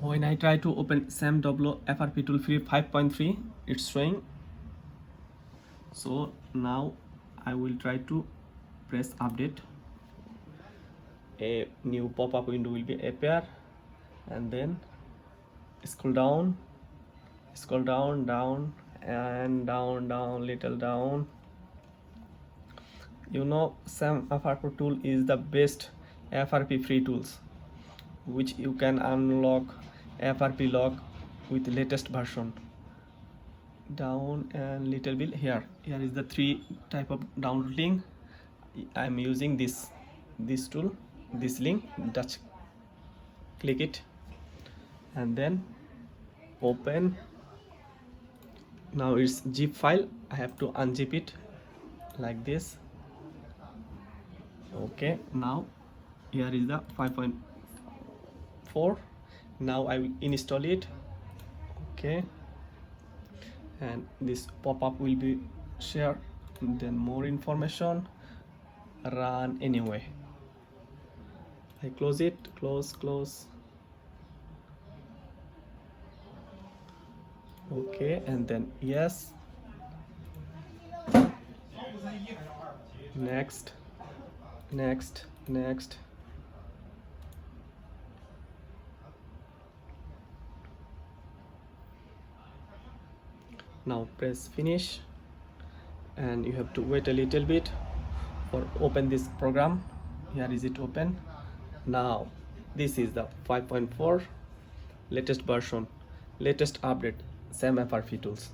When I try to open SamFw FRP Tool 5.3, it's showing. So now I will try to press update. A new pop-up window will be appear, and then scroll down, down and down, little down. You know, SamFw Tool is the best FRP free tools, which you can unlock FRP lock with latest version. Down and little bit here is the 3 type of download link. I'm using this tool, this link. Just click it and then open. Now it's zip file. I have to unzip it like this. Okay, now here is the 5.4. now I will install it. Okay, and this pop-up will be shared. Then more information, run anyway. I close it, close. Okay, and then yes, next. Now press finish, and you have to wait a little bit for open this program. Here is it open. Now this is the 5.4 latest version, latest update SamFw Tools.